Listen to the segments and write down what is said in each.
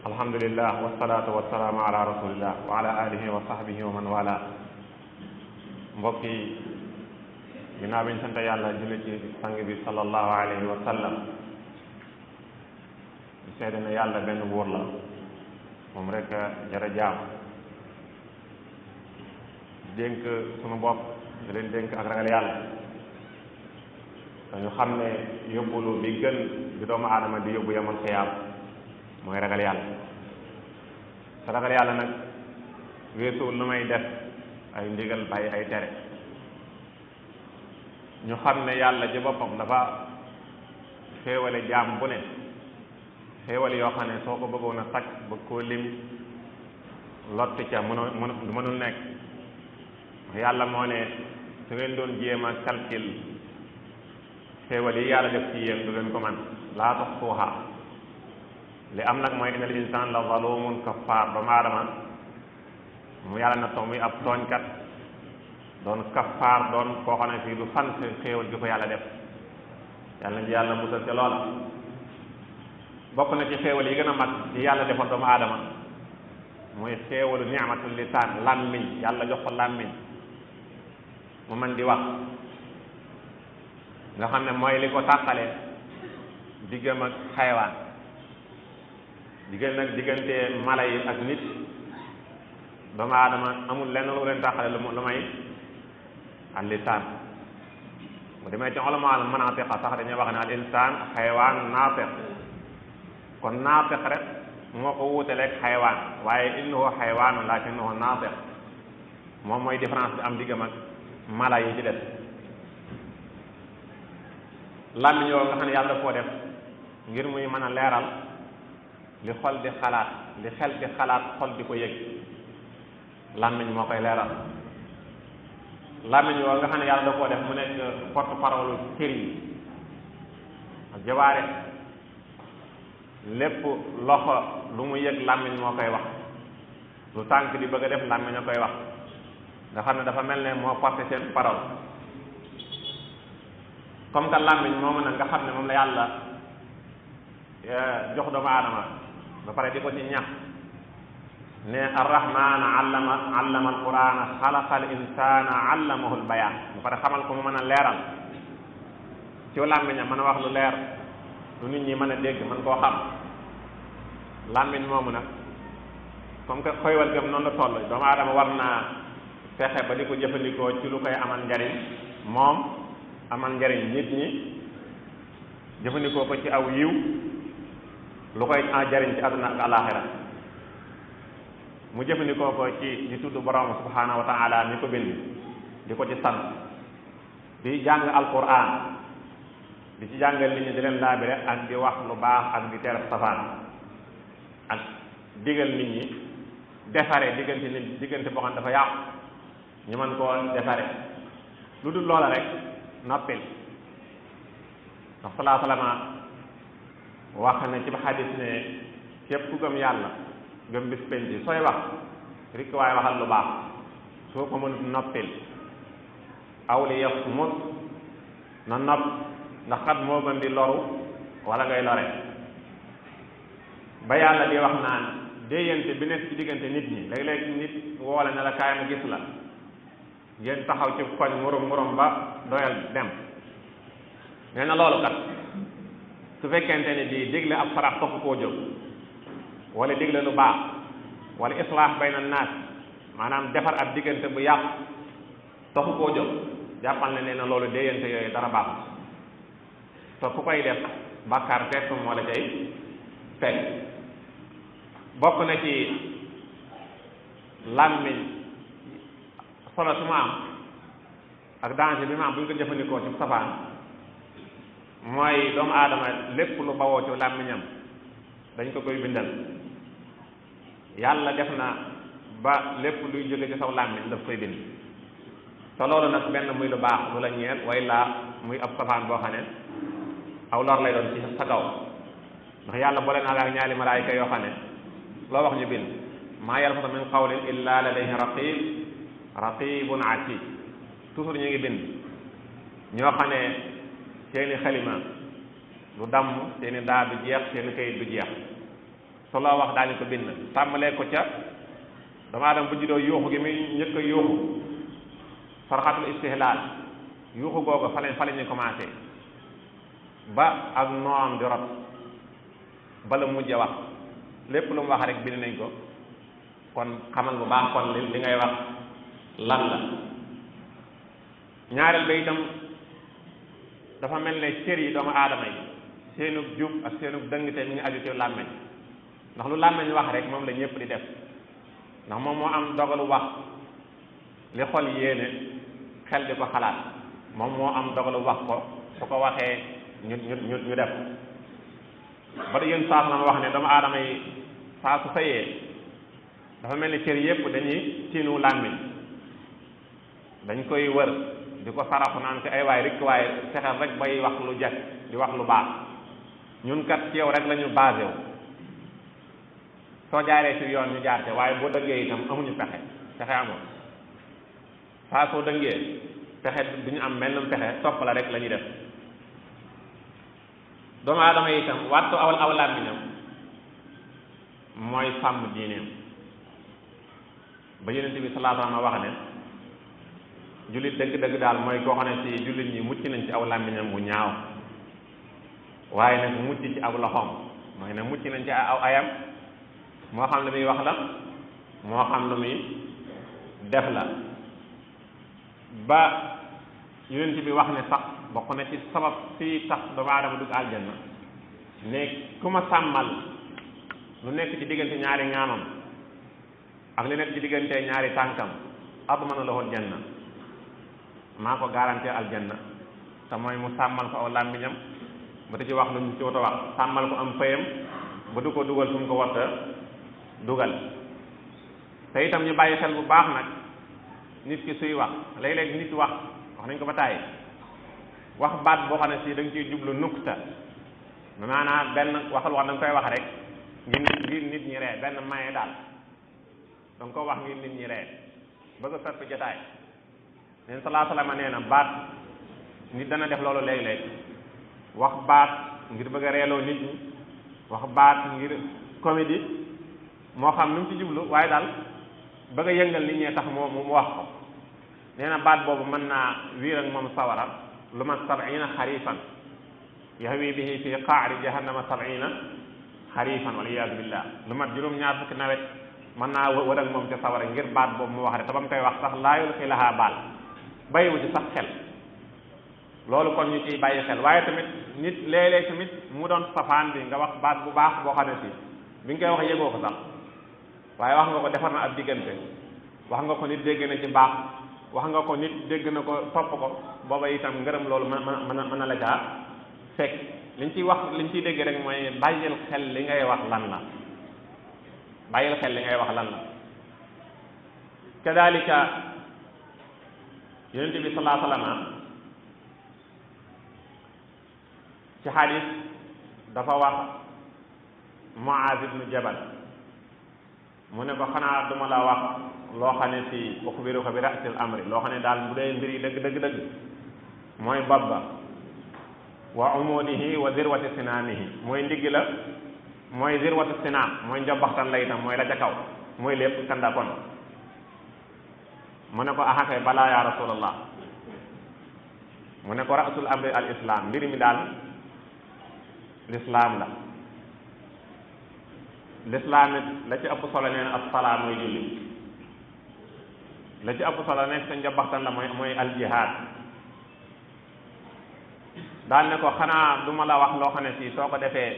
alhamdulillah wasalaatu wasalaamu ala rasulillah wa ala alihi wa sahbihi wa man wala. mbokk yi ginnaaw biñ sant yàlla julli ci sang bi sallallahu alayhi wa sallam di seede ne yàlla benn buur la moom rek jara jaam. dénk sunu bopp di leen dénk ak ragal yàlla dañu xam ne yóbbulu bi gën bi doomu aadama di yóbbu yamal xiyaam mooy ragal yàlla. te ragal yàlla nag weesuwul lu may def ay ndigal bàyyi ay tere. ñu xam ne yàlla ci boppam dafa xéewale jaam bu ne xéewale yoo xam ne soo ko bëggoon a takk bëgg koo lim lotti ca mënul nekk. yàlla moo ne su ngeen doon jéem a calcul xéewal yi yàlla def ci yéen du ngeen ko man laa tax suuxa li am nag mooy inal insaan la zalumun kaffaar doomu aadama mu yàlla na taw muy ab tooñkat doon kaffaar doon koo xam ne fii du sant xéewal gi ko yàlla def. yàlla na yàlla musal ca loola. bokk na ci xéewal yi gën a mag ci yàlla defal doomu aadama muy xéewalu ni'matul lisaan làmmiñ yàlla jox ko làmmiñ mu man di wax nga xam ne mooy li ko tàqale diggam ak xaywaan diggante mala yi ak nit. doomu aadama amul lenn lu leen tàqale lu may al lisaan. bu demee ci ulama al manatiqa sax dañuy wax ne al insaan xaywaan naatiq kon naatiq rek moo ko wuutaleeg xaywaan waaye innahu xaywaan lakinnahu naatiq moom mooy différence bi am diggam ak mala yi ci def. làmmiñ yoo nga xam ne yàlla koo def ngir muy mën a leeral li xol di xalaat li xel di xalaat xol di ko yëg làmmiñ moo koy leeral. làmmiñ yoo nga xam ne yàlla da koo def mu nekk porte parole cër yi ak jawaare lépp loxo lu mu yëg làmmiñ moo koy wax lu tànk di bëgg a def làmmiñ a koy wax nga xam ne dafa mel ne moo porté seen parole. comme que làmmiñ moomu nag nga xam ne moom la yàlla jox doomu aadama ba pare di ko ci ñax ne arrahman allama alqurana xalaqa al insana allamahu al bayan ba pare xamal ko mu mën a leeral ci làmmiñam mën a wax lu leer lu nit ñi mën a dégg mën koo xam. làmmiñ moomu nag comme que xoywal gam noonu la toll doomu aadama war naa fexe ba di ko jëfandikoo ci lu koy amal njariñ moom amal njariñ nit ñi jëfandikoo ko ci aw yiw lu koy jariñ ci àdduna ak alaxira mu jëfandikoo ko ci di tudd borom subhanahu wa taala ni ko bind di ko ci sant di jàng alquran di ci jàngal nit ñi di leen laabire ak di wax lu baax ak di tere safaan ak digal nit ñi defare diggante boo xam dafa yàqu ñu mën koo defare. lu dul loola rek noppil ndax salaa salama wax na ci xadis ne képp ku gëm yàlla gëm bis penc sooy wax rek waaye waxal lu baax soo ko mënut noppil aw li yasmut na nopp ndax xat moo gën di loru wala ngay lore. ba yàlla di wax naan déeyante bi nekk ci diggante nit ñi léeg-léeg nit woole ne la kaay ma gis la ngeen taxaw ci koñ murum ba doyal dem. nee na loolu kat su fekkente ni di digle ab sarax taxu koo jóg wala digle lu baax wala islaax bayna naas maanaam defar ab diggante bu yàqu taxu koo jóg jàppal ne nee na loolu déeyante yooyu dara baax te ku koy def bàkkaar fekk moo la cay fekk. bokk na ci làmmiñ solo su ma am ak danger bi ma am bu ñu ko jëfandikoo ci safaan mooy doomu aadama lépp lu bawoo ci làmmiñam dañ ko koy bindal. yàlla def na ba lépp luy jóge ci saw làmmiñ daf koy bind te loolu nag benn muy lu baax lu la ñeel way laa muy ab safaan boo xam ne aw lor lay doon ci sa kaw ndax yàlla boole naa la ak ñaari malaayika yoo xam ne loo wax ñu bind maa yalfatu min qawlin illa ladayhi raqibun atid toujours ñu ngi bind ñoo xam ne seeni xalima du damm seeni daa du jeex seeni kayit du jeex te loo wax daañu ko bind tàmbalee ko ca doomu aadama bu juddoo yuuxu gi muy njëkk a yuuxu sarxatul istihlaal yuuxu googu fa la ñu commencé ba ak noom di rot bala mujj a wax lépp lu mu wax rek bind nañ ko kon xamal bu baax kon li ngay wax lan la ñaareel ba itam dafa mel ne cër yi doomu aadama yi seenug jub ak seenug dëngte mi ngi aju ci làmmeñ ndax lu làmmeñ wax rek moom la ñëpp di def ndax moom moo am dogalu wax li xol yéene xel di ko xalaat moom moo am dogalu wax ko su ko waxee ñu def ba da yéen saa na wax ne doomu aadama yi saa su fayee dafa mel ni cër yépp dañuy tiinu làmmiñ dañ koy wër di ko saraxu naan ko ay waay rek waaye fexeel rek bay wax lu jag di wax lu baax ñun kat ci yow rek la ñu basé wu soo jaaree ci yoon ñu jaar te waaye boo dëggee itam amuñu pexe amul saa soo dëngee pexe duñu am mel pexe topp la rek la ñuy def doomu aadama yi itam wattu aw làmmiñam mooy sàmm diineem ba yonent bi sallallahu alayhi wa sallam wax ne jullit dëgg-dëgg daal mooy koo xam ne ci jullit ñi mucc nañ ci aw làmmiñam bu ñaaw waaye nag mucc ci aw loxoom mooy ne mucc nañ ci aw ayam moo xam lu muy wax la moo xam lu muy def la ba yonent bi wax ne sax bokk na ci sabab fii tax doomu aadama dugg aljanna ne ku ma sàmmal lu nekk ci diggante ñaari ŋaamam ak lu nekk ci diggante ñaari tànkam admana lahu aljanna maa ko garanté aljanna te mooy mu sàmmal ko aw làmmiñam ba da ci wax lu mu ci war a wax sàmmal ko am fayam ba du ko dugal fu mu ko war a dugal te itam ñu bàyyi xel bu baax nag nit ki suy wax léeg-léeg nit wax nañ ko ba tàyyi wax baat boo xam ne si da nga ciy jublu nukta maanaam benn waxal wax da nga koy wax rek ngir nit ñi ree benn maye daal da nga ko wax ngir nit ñi ree bëgg a soppi jotaay neen salaa salaama nee na baat nit dana def loolu léeg-léeg wax baat ngir bëgg a reeloo nit ñi wax baat ngir comédie moo xam nu mu ci jublu waaye daal bëgg a yëngal nit ñee tax mu wax ko nee na baat boobu mën naa wiir ak moom sawara lu ma 70 xarifan yahwi bihi fi qaari jahannama 70 xarifan wal iyaadu billah lu mat juróom-ñaar fukki nawet mën naa wër ak moom ca sawara ngir baat boobu mu wax rek te ba mu koy wax sax laa yulqi lahaa baal bàyyiwu ci sax xel loolu kon ñu ciy bàyyi xel waaye tamit nit léeg-léeg tamit mu doon safaan bi nga wax baat bu baax boo xam ne si bi nga koy wax yëgoo ko sax waaye wax nga ko defar na ab diggante wax nga ko nit dégg na ci baax wax nga ko nit dégg na ko topp ko booba itam ngërëm loolu mën na la caa fekk liñ ciy wax liñ ciy dégg rek mooy bàyyil xel li ngay wax lan la bàyyil xel li ngay wax lan la kadalika yonente bi sallallahu alayhi wa sallam ci xadis dafa wax Muaz ibnu Jabal mu ne ko xanaa duma la wax loo xam ne si uxbiruka bi ra'sil amri loo xam ne daal bu dee mbir yi dëgg mooy bopp ba wa umudihi wa zirwati sinaamihi mooy ndigg la mooy zirwati sinaam mooy njombaxtan la itam mooy la ca kaw mooy lépp kanda kon mu ne ko axakay balaa ya rasulallah mu ne ko ra'sul amri al islam mbir mi daal l'islam la l'islam it la ci ëpp solo nee na as-salaa mooy julli la ci ëpp solo nekk sa njabaxtan la mooy al jihad daal ne ko xanaa du ma la wax loo xam ne si soo ko defee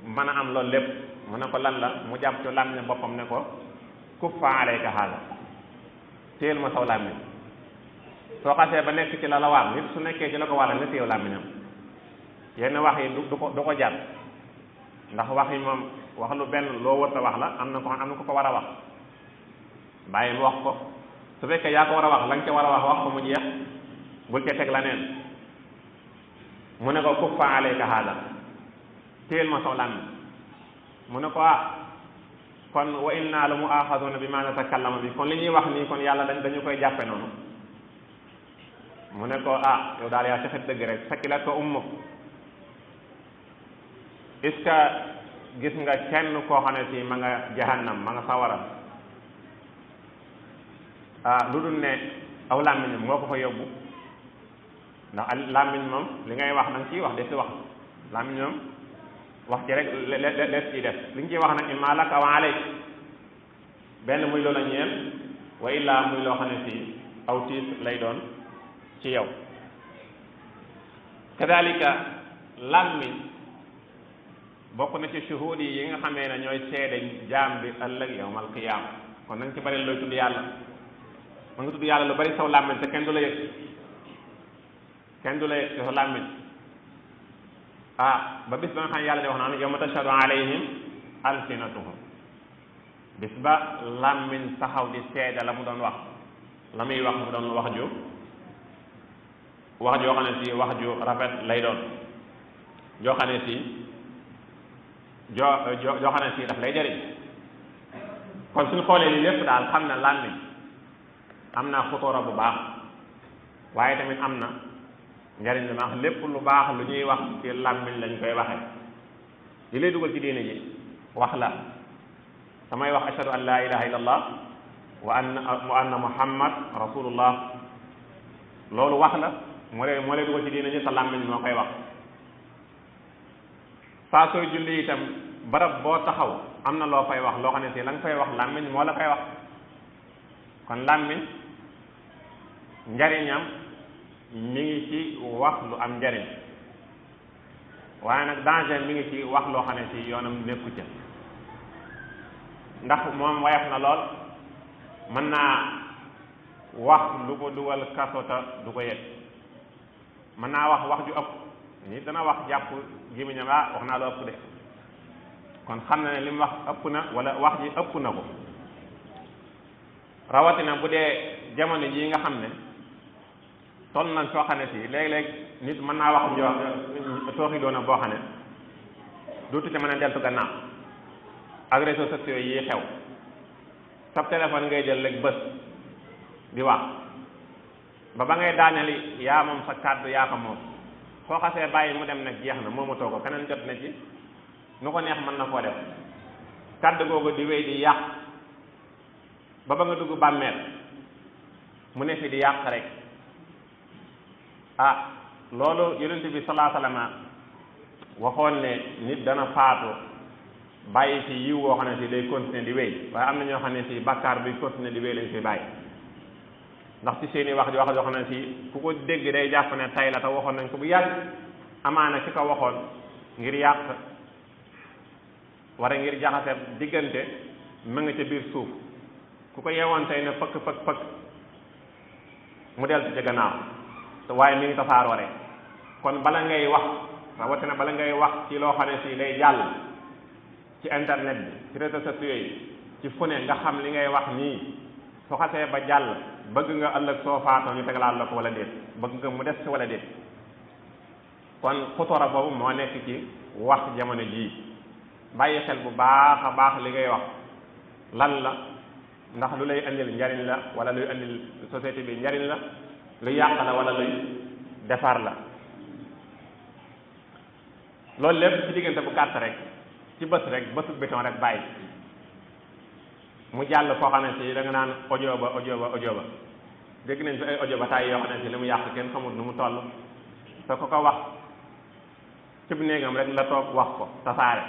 mën a am loolu lépp mu ne ko lan la mu jàpp ci làmmiñ boppam ne ko kuffa alayka haada téyel ma saw làmmiñ soo xasee ba nekk ci la la war nit su nekkee ci la ko war nga téyew làmmiñam yenn wax yi du ko jar ndax wax yi moom wax lu benn loo wërta wax la am na ko war a wax bàyyi mu wax ko su fekkee yaa ko war a wax la nga ca war a wax ko mu jeex bul ca teg la neen mu ne ko kuffa alayka haada téyel ma saw làmmiñ mu ne ko kon wa inna la mu'axaduna bi ma natakallama bi kon li ñuy wax nii kon yàlla dañu koy jàppe noonu mu ne ko yow daal yaa saxit dëgg rek sakki la ko ummuk est-ce que gis nga kenn koo xam ne si ma nga jahannam ma nga sawara lu dul ne aw làmmiñam moo ko fa yóbbu ndax làmmiñ moom li ngay wax da nga ciy wax de si wax làmmiñ moom wax ci rek les ciy def li nga ciy wax nag imma laka wa alayk benn muy loola ñeel wa illaa muy loo xam ne si aw tiis lay doon ci yow kadalika làmmiñ bokk na ci shuhud yi nga xamee ne ñooy seede jaam bi ëllëg yawmal qiyaama kon na nga ci bari looy tudd yàlla ma nga tudd yàlla lu bari saw làmmiñ te kenn du la yëg ci sa làmmiñ ba bis ba nga xam ne yàlla di wax naan yawma tashhadu alayhim alsinatuhum bis ba làmmiñ taxaw di seede la mu doon wax la muy wax mu doon wax joo xam ne si wax ju rafet lay doon joo xam ne si joo xam ne si daf lay jëriñ kon suñu xoolee li lépp daal xam ne làmmiñ am na xutóora bu baax waaye tamit am na njariñ li ma wax lépp lu baax lu ñuy wax ci làmmiñ lañ koy waxe li lay dugal ci diine ji wax la samay wax ashhadu an la ilaha illallah wa anna muhammad rasulullah loolu wax la moo lay dugal ci diine ji sa làmmiñ moo koy wax saa sooy julli itam barab boo taxaw am na loo fay wax loo xam ne si la nga fay wax làmmiñ moo la koy wax kon làmmiñ njariñam mi ngi ci wax lu am njariñ waaye nag danger mi ngi ci wax loo xam ne si yoonam nekku ca ndax moom wayaf na lool mën naa wax lu ko dugal kasota du ko yëg mën naa wax ju ëpp nit dana wax jàpp gémmiñam wax naa lu ëpp de kon xam na ne li mu wax ëpp na wala wax ji ëpp na ko rawatina bu dee jamono jii nga xam ne toll nañ soo xam ne si léeg-léeg nit mën naa waxum tooxi doona boo xam ne dootu ca mën a deltu gannaaw ak réseaux sociaux yi xew sab téléphone ngay jël rek bës di wax ba ngay daaneli yaa moom sa kàddu yaa ko moom soo xasee bàyyi mu dem nag jeex na moomatoo ko keneen jot na ci nu ko neex mën na koo def kàddu googu di wéy di yàq ba nga dugg bàmmeel mu ne fi di yàq rek loolu yonent bi sallallahu alayhi wasallam waxoon ne nit dana faatu bàyyi ci yiw woo xam ne si day continuer di wéy waaye am na ñoo xam ne si bàkkaar bi continuer di wéy lañ fi bàyyi ndax ci seeni wax di wax yoo xam ne si ku ko dégg day jàpp ne tay la te waxoon nañ ko bu yàgg amaana ki ko waxoon ngir yàq wala ngir jaxase diggante mu nga ca biir suuf ku ko yeewoon tey ne fëkk mu dellu ci gannaaw waaye mi ngi tasaaroo rek kon bala ngay wax rawatina bala ngay wax ci loo xam ne si day jàll ci internet bi ci réseaux sociaux yi ci fu ne nga xam li ngay wax nii su xasee ba jàll bëgg nga ëllëg soo faatoo ñu tegalaat la ko wala déet bëgg nga mu des ci wala déet kon xutóora boobu moo nekk ci wax jamono jii bàyyi xel bu baax a baax li ngay wax lan la ndax lu lay andil njariñ la wala luy andil société bi njariñ la lu yàq la wala luy defar la loolu lépp ci diggante bu gàtt rek ci bës rek bësu béton rek bàyyi mu jàll foo xam ne si da nga naan audio ba dégg nañ fi ay audio ba taay yoo xam ne si li mu yàq kenn xamul nu mu toll te ko wax cib néegam rek la toog wax ko tasaare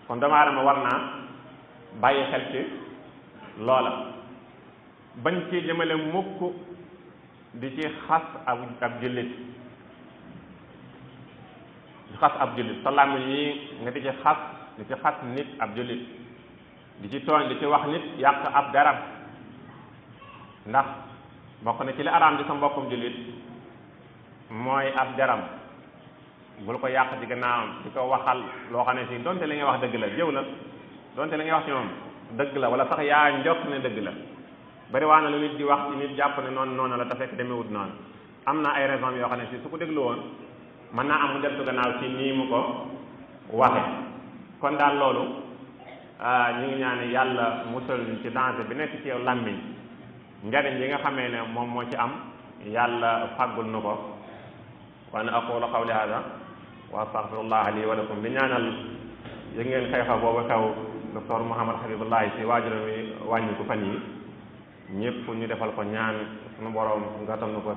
kon doomu aadama war naa bàyyi xel ci loola bañ ci jëmale mukk di ci xas ab jullit di xas ab jullit sa làmmiñ yi nga di ci xas nit ab jullit di ci tooñ di ci wax nit yàq ab daram ndax bokk na ci li araam di sa mbokkum jullit mooy ab daram bul ko yàq ci gannaawam di ko waxal loo xam ne si donte li ngay wax dëgg la jëw la donte li ngay wax ci moom dëgg la wala sax yaa njort ne dëgg la bari waa na lu nit di wax ci nit jàpp ne noonu la te fekk demewut noonu am na ay raison yoo xam ne si su ko déglu woon mën naa am mu deltu gannaaw ci nii mu ko waxe kon daal loolu ñu ngi ñaan yàlla musal ci danger bi nekk ci yow làmmiñ njariñ yi nga xamee ne moom moo ci am yàlla fàggul nu ko wa ana aqulu qawli hada wa astaghfirullah li wa lakum di ñaanal yëg ngeen xew-xew boobu xew docteur Mouhamad Habibullahi si waajuram wi wàññi ko fan yi ñëpp ñu defal ko ñaan suñu borom ngatal ko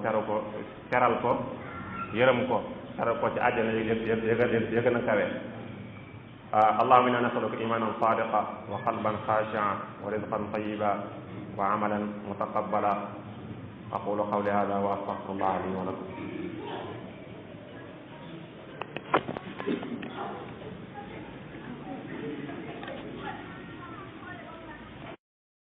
teral ko yërëm ko teral ko ci àjjana yëg na kawe allahumma inna nasaluka imanan sadiqa wa qalban khashi'an wa rizqan tayyiba wa amalan mutaqabbala aqulu qawli hadha wa astaghfirullah li wa lakum